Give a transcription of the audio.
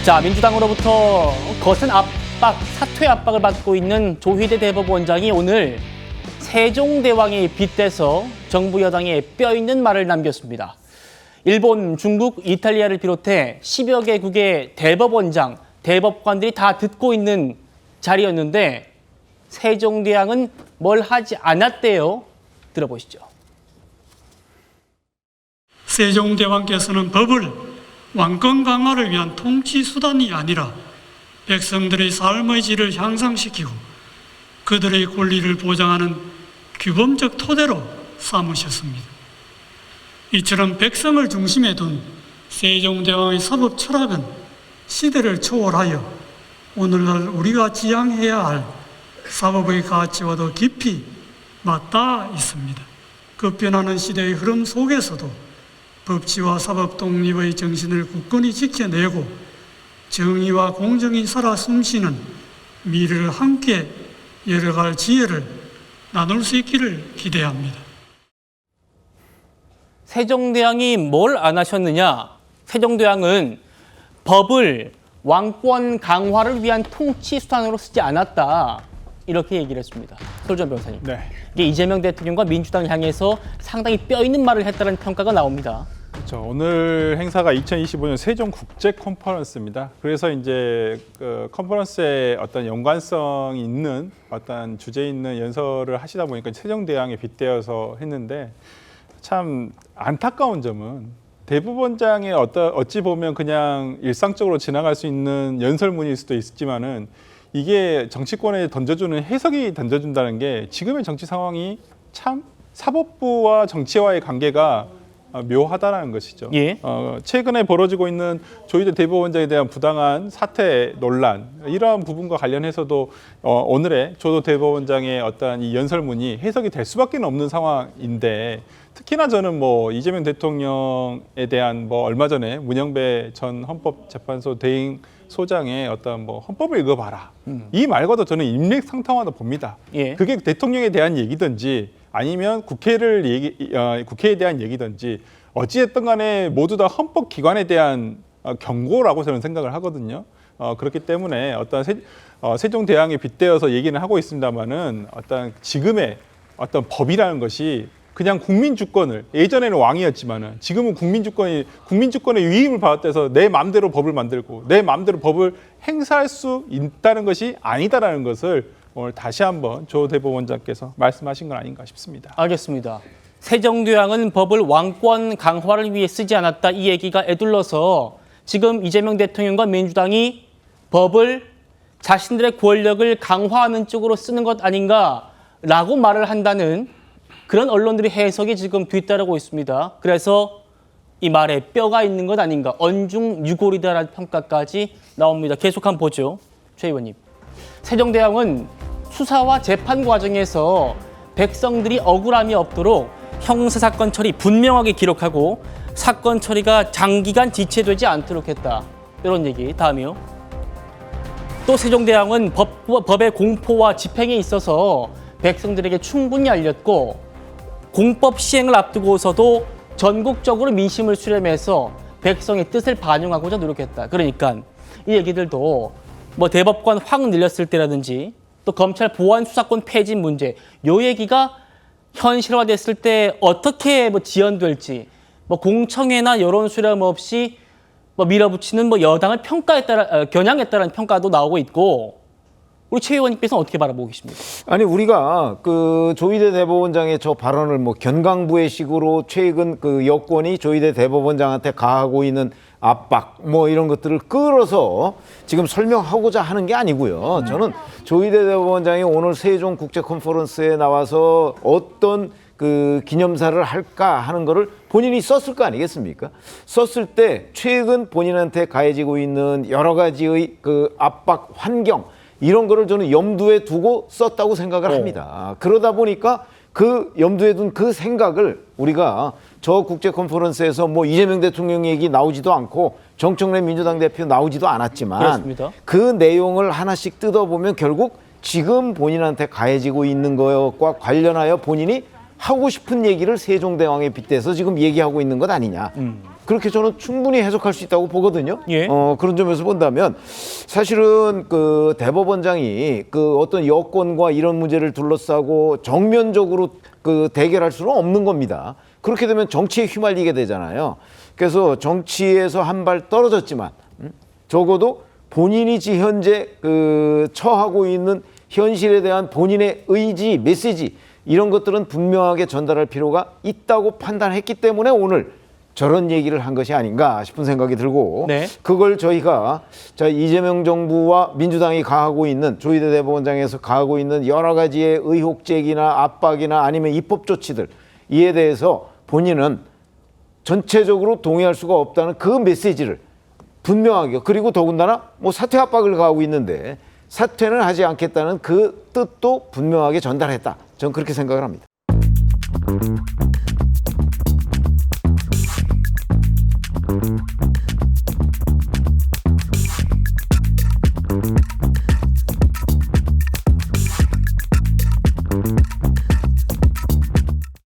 자, 민주당으로부터 거센 압박, 사퇴 압박을 받고 있는 조희대 대법원장이 오늘 세종대왕에 빗대서 정부 여당에 뼈있는 말을 남겼습니다. 일본, 중국, 이탈리아를 비롯해 10여 개국의 대법원장, 대법관들이 다 듣고 있는 자리였는데 세종대왕은 뭘 하지 않았대요. 들어보시죠. 세종대왕께서는 법을 왕권 강화를 위한 통치 수단이 아니라 백성들의 삶의 질을 향상시키고 그들의 권리를 보장하는 규범적 토대로 삼으셨습니다. 이처럼 백성을 중심에 둔 세종대왕의 사법 철학은 시대를 초월하여 오늘날 우리가 지향해야 할 사법의 가치와도 깊이 맞닿아 있습니다. 급변하는 시대의 흐름 속에서도 법치와 사법 독립의 정신을 굳건히 지켜내고 정의와 공정이 살아 숨쉬는 미래를 함께 열어갈 지혜를 나눌 수 있기를 기대합니다. 세종대왕이 뭘 안 하셨느냐? 세종대왕은 법을 왕권 강화를 위한 통치 수단으로 쓰지 않았다. 이렇게 얘기를 했습니다. 설전 변호사님. 네. 이게 이재명 대통령과 민주당을 향해서 상당히 뼈 있는 말을 했다는 평가가 나옵니다. 그렇죠. 오늘 행사가 2025년 세종 국제 컨퍼런스입니다. 그래서 이제 그 컨퍼런스에 어떤 연관성이 있는 어떤 주제 있는 연설을 하시다 보니까 세종대왕에 빗대어서 했는데 참 안타까운 점은 대법원장의 어찌 보면 그냥 일상적으로 지나갈 수 있는 연설문일 수도 있지만은 이게 정치권에 던져주는 해석이 던져준다는 게 지금의 정치 상황이 참 사법부와 정치와의 관계가 묘하다라는 것이죠. 예. 최근에 벌어지고 있는 조희대 대법원장에 대한 부당한 사퇴 논란 이러한 부분과 관련해서도 오늘의 조 대법원장의 어떤 이 연설문이 해석이 될 수밖에 없는 상황인데 특히나 저는 뭐 이재명 대통령에 대한 뭐 얼마 전에 문영배 전 헌법재판소 대행 소장의 어떤 뭐 헌법을 읽어봐라 이 말과도 저는 인맥상통하다 봅니다. 예. 그게 대통령에 대한 얘기든지 아니면 국회에 대한 얘기든지 어찌됐든 간에 모두 다 헌법기관에 대한 경고라고 저는 생각을 하거든요. 그렇기 때문에 어떤 세종대왕에 빗대어서 얘기는 하고 있습니다만은 어떤 지금의 어떤 법이라는 것이 그냥 국민 주권을 예전에는 왕이었지만은 지금은 국민 주권의 위임을 받았대서 내 마음대로 법을 만들고 내 마음대로 법을 행사할 수 있다는 것이 아니다라는 것을 오늘 다시 한번 조 대법원장께서 말씀하신 건 아닌가 싶습니다. 알겠습니다. 세종대왕은 법을 왕권 강화를 위해 쓰지 않았다 이 얘기가 에둘러서 지금 이재명 대통령과 민주당이 법을 자신들의 권력을 강화하는 쪽으로 쓰는 것 아닌가라고 말을 한다는 그런 언론들의 해석이 지금 뒤따르고 있습니다. 그래서 이 말에 뼈가 있는 것 아닌가, 언중유골이다라는 평가까지 나옵니다. 계속 한번 보죠. 최 의원님. 세종대왕은 수사와 재판 과정에서 백성들이 억울함이 없도록 형사사건 처리 분명하게 기록하고 사건 처리가 장기간 지체되지 않도록 했다. 이런 얘기. 다음이요. 또 세종대왕은 법의 공포와 집행에 있어서 백성들에게 충분히 알렸고 공법 시행을 앞두고서도 전국적으로 민심을 수렴해서 백성의 뜻을 반영하고자 노력했다. 그러니까 이 얘기들도 뭐 대법관 확 늘렸을 때라든지 또 검찰 보안 수사권 폐지 문제 요 얘기가 현실화됐을 때 어떻게 뭐 지연될지 뭐 공청회나 여론 수렴 없이 뭐 밀어붙이는 뭐 여당을 겨냥했다라는 평가도 나오고 있고 우리 최 의원님께서는 어떻게 바라보고 계십니까? 아니 우리가 그 조희대 대법원장의 저 발언을 뭐 견강부의 식으로 최근 그 여권이 조희대 대법원장한테 가하고 있는 압박 뭐 이런 것들을 끌어서 지금 설명하고자 하는 게 아니고요. 저는 조희대 대법원장이 오늘 세종 국제 컨퍼런스에 나와서 어떤 그 기념사를 할까 하는 거를 본인이 썼을 거 아니겠습니까? 썼을 때 최근 본인한테 가해지고 있는 여러 가지의 그 압박 환경 이런 거를 저는 염두에 두고 썼다고 생각을 합니다. 그러다 보니까 그 염두에 둔 그 생각을 우리가 저 국제 컨퍼런스에서 뭐 이재명 대통령 얘기 나오지도 않고 정청래 민주당 대표 나오지도 않았지만 그렇습니다. 그 내용을 하나씩 뜯어보면 결국 지금 본인한테 가해지고 있는 것과 관련하여 본인이 하고 싶은 얘기를 세종대왕에 빗대서 지금 얘기하고 있는 것 아니냐. 그렇게 저는 충분히 해석할 수 있다고 보거든요. 예. 그런 점에서 본다면 사실은 그 대법원장이 그 어떤 여권과 이런 문제를 둘러싸고 정면적으로 그 대결할 수는 없는 겁니다. 그렇게 되면 정치에 휘말리게 되잖아요. 그래서 정치에서 한 발 떨어졌지만 적어도 본인이 현재 그 처하고 있는 현실에 대한 본인의 의지, 메시지 이런 것들은 분명하게 전달할 필요가 있다고 판단했기 때문에 오늘 저런 얘기를 한 것이 아닌가 싶은 생각이 들고 네. 그걸 저희가 자 이재명 정부와 민주당이 가하고 있는 조희대 대법원장에서 가하고 있는 여러 가지의 의혹 제기나 압박이나 아니면 입법 조치들 이에 대해서 본인은 전체적으로 동의할 수가 없다는 그 메시지를 분명하게 그리고 더군다나 뭐 사퇴 압박을 가하고 있는데 사퇴는 하지 않겠다는 그 뜻도 분명하게 전달했다. 저는 그렇게 생각을 합니다.